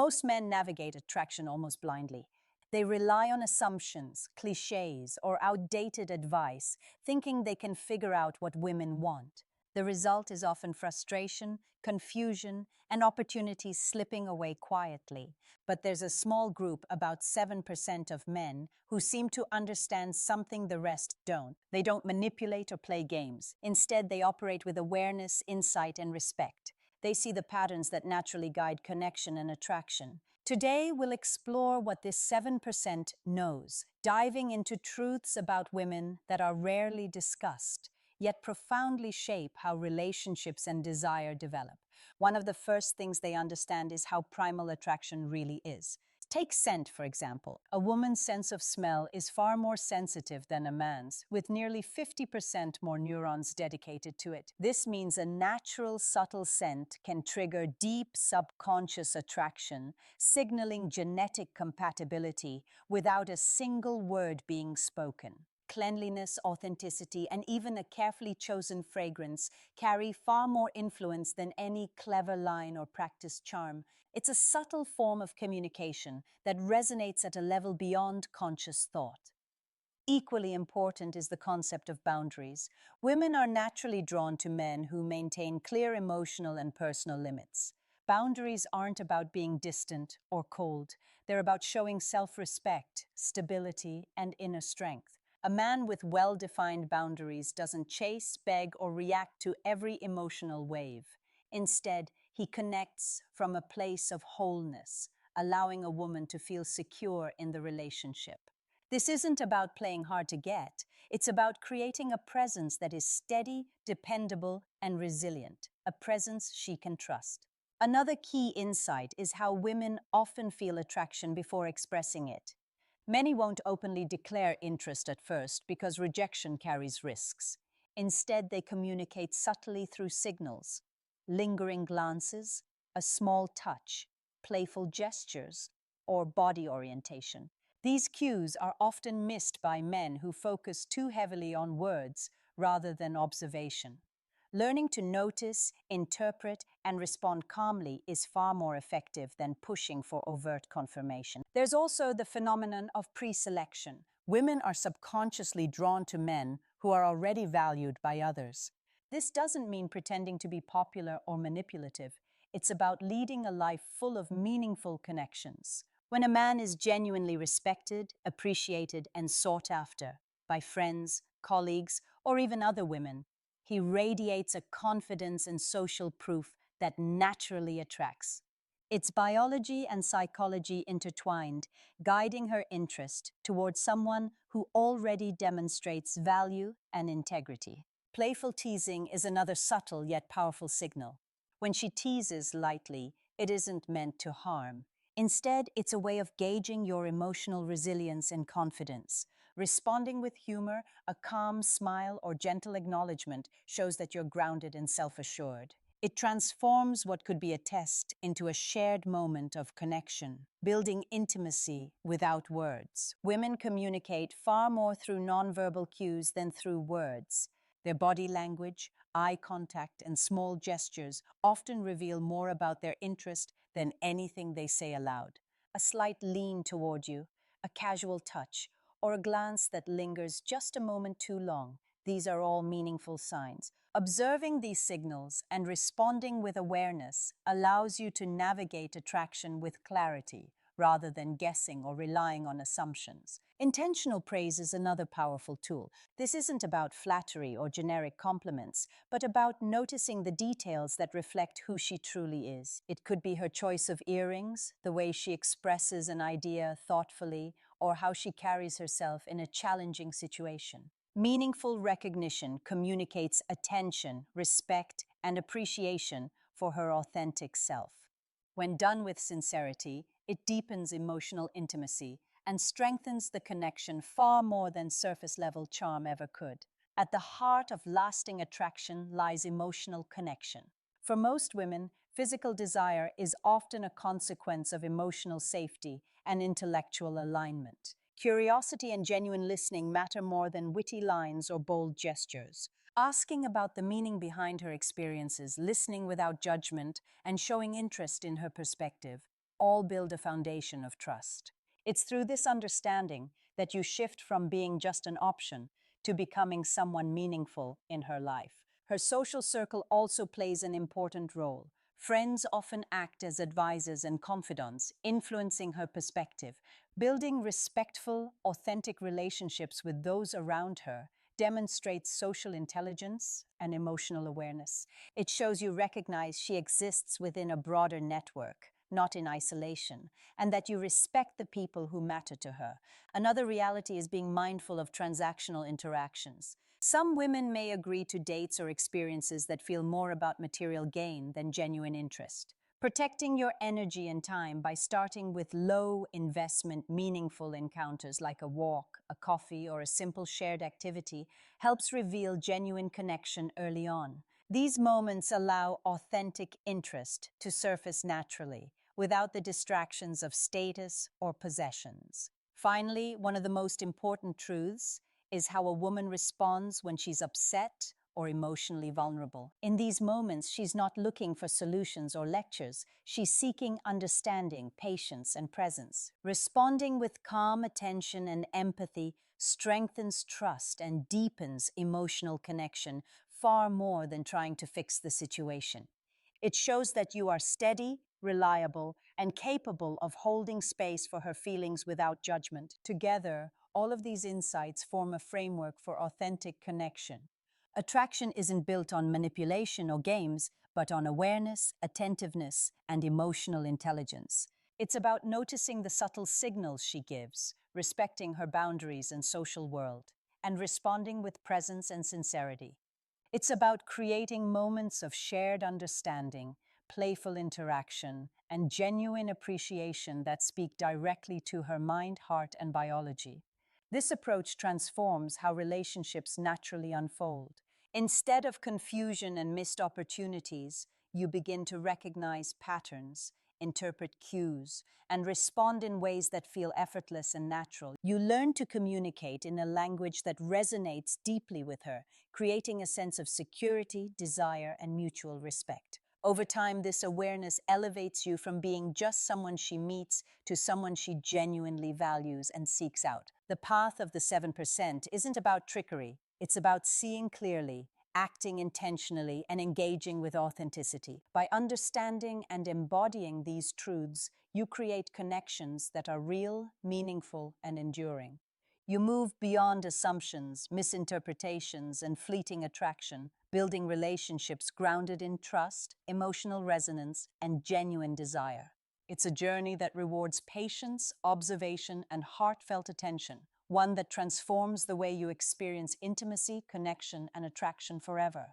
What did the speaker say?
Most men navigate attraction almost blindly. They rely on assumptions, cliches, or outdated advice, thinking they can figure out what women want. The result is often frustration, confusion, and opportunities slipping away quietly. But there's a small group, about 7% of men, who seem to understand something the rest don't. They don't manipulate or play games. Instead, they operate with awareness, insight, and respect. They see the patterns that naturally guide connection and attraction. Today, we'll explore what this 7% knows, diving into truths about women that are rarely discussed, yet profoundly shape how relationships and desire develop. One of the first things they understand is how primal attraction really is. Take scent, for example. A woman's sense of smell is far more sensitive than a man's, with nearly 50% more neurons dedicated to it. This means a natural, subtle scent can trigger deep subconscious attraction, signaling genetic compatibility without a single word being spoken. Cleanliness, authenticity, and even a carefully chosen fragrance carry far more influence than any clever line or practiced charm. It's a subtle form of communication that resonates at a level beyond conscious thought. Equally important is the concept of boundaries. Women are naturally drawn to men who maintain clear emotional and personal limits. Boundaries aren't about being distant or cold. They're about showing self-respect, stability, and inner strength. A man with well-defined boundaries doesn't chase, beg, or react to every emotional wave. Instead, he connects from a place of wholeness, allowing a woman to feel secure in the relationship. This isn't about playing hard to get. It's about creating a presence that is steady, dependable, and resilient, a presence she can trust. Another key insight is how women often feel attraction before expressing it. Many won't openly declare interest at first because rejection carries risks. Instead, they communicate subtly through signals, lingering glances, a small touch, playful gestures, or body orientation. These cues are often missed by men who focus too heavily on words rather than observation. Learning to notice, interpret, and respond calmly is far more effective than pushing for overt confirmation. There's also the phenomenon of pre-selection. Women are subconsciously drawn to men who are already valued by others. This doesn't mean pretending to be popular or manipulative. It's about leading a life full of meaningful connections. When a man is genuinely respected, appreciated, and sought after by friends, colleagues, or even other women, he radiates a confidence and social proof that naturally attracts. It's biology and psychology intertwined, guiding her interest towards someone who already demonstrates value and integrity. Playful teasing is another subtle yet powerful signal. When she teases lightly, it isn't meant to harm. Instead, it's a way of gauging your emotional resilience and confidence. Responding with humor, a calm smile, or gentle acknowledgement shows that you're grounded and self-assured. It transforms what could be a test into a shared moment of connection, building intimacy without words. Women communicate far more through nonverbal cues than through words. Their body language, eye contact, and small gestures often reveal more about their interest than anything they say aloud. A slight lean toward you, a casual touch, or a glance that lingers just a moment too long. These are all meaningful signs. Observing these signals and responding with awareness allows you to navigate attraction with clarity, rather than guessing or relying on assumptions. Intentional praise is another powerful tool. This isn't about flattery or generic compliments, but about noticing the details that reflect who she truly is. It could be her choice of earrings, the way she expresses an idea thoughtfully, or how she carries herself in a challenging situation. Meaningful recognition communicates attention, respect, and appreciation for her authentic self. When done with sincerity, it deepens emotional intimacy and strengthens the connection far more than surface-level charm ever could. At the heart of lasting attraction lies emotional connection. For most women, physical desire is often a consequence of emotional safety and intellectual alignment. Curiosity and genuine listening matter more than witty lines or bold gestures. Asking about the meaning behind her experiences, listening without judgment, and showing interest in her perspective all build a foundation of trust. It's through this understanding that you shift from being just an option to becoming someone meaningful in her life. Her social circle also plays an important role. Friends often act as advisors and confidants, influencing her perspective. Building respectful, authentic relationships with those around her demonstrates social intelligence and emotional awareness. It shows you recognize she exists within a broader network, not in isolation, and that you respect the people who matter to her. Another reality is being mindful of transactional interactions. Some women may agree to dates or experiences that feel more about material gain than genuine interest. Protecting your energy and time by starting with low investment, meaningful encounters like a walk, a coffee, or a simple shared activity helps reveal genuine connection early on. These moments allow authentic interest to surface naturally, without the distractions of status or possessions. Finally, one of the most important truths is how a woman responds when she's upset or emotionally vulnerable. In these moments, she's not looking for solutions or lectures. She's seeking understanding, patience, and presence. Responding with calm attention and empathy strengthens trust and deepens emotional connection far more than trying to fix the situation. It shows that you are steady, reliable, and capable of holding space for her feelings without judgment. Together, all of these insights form a framework for authentic connection. Attraction isn't built on manipulation or games, but on awareness, attentiveness, and emotional intelligence. It's about noticing the subtle signals she gives, respecting her boundaries and social world, and responding with presence and sincerity. It's about creating moments of shared understanding, playful interaction, and genuine appreciation that speak directly to her mind, heart, and biology. This approach transforms how relationships naturally unfold. Instead of confusion and missed opportunities, you begin to recognize patterns, interpret cues, and respond in ways that feel effortless and natural. You learn to communicate in a language that resonates deeply with her, creating a sense of security, desire, and mutual respect. Over time, this awareness elevates you from being just someone she meets to someone she genuinely values and seeks out. The path of the 7% isn't about trickery, it's about seeing clearly, acting intentionally, and engaging with authenticity. By understanding and embodying these truths, you create connections that are real, meaningful, and enduring. You move beyond assumptions, misinterpretations, and fleeting attraction, building relationships grounded in trust, emotional resonance, and genuine desire. It's a journey that rewards patience, observation, and heartfelt attention, one that transforms the way you experience intimacy, connection, and attraction forever.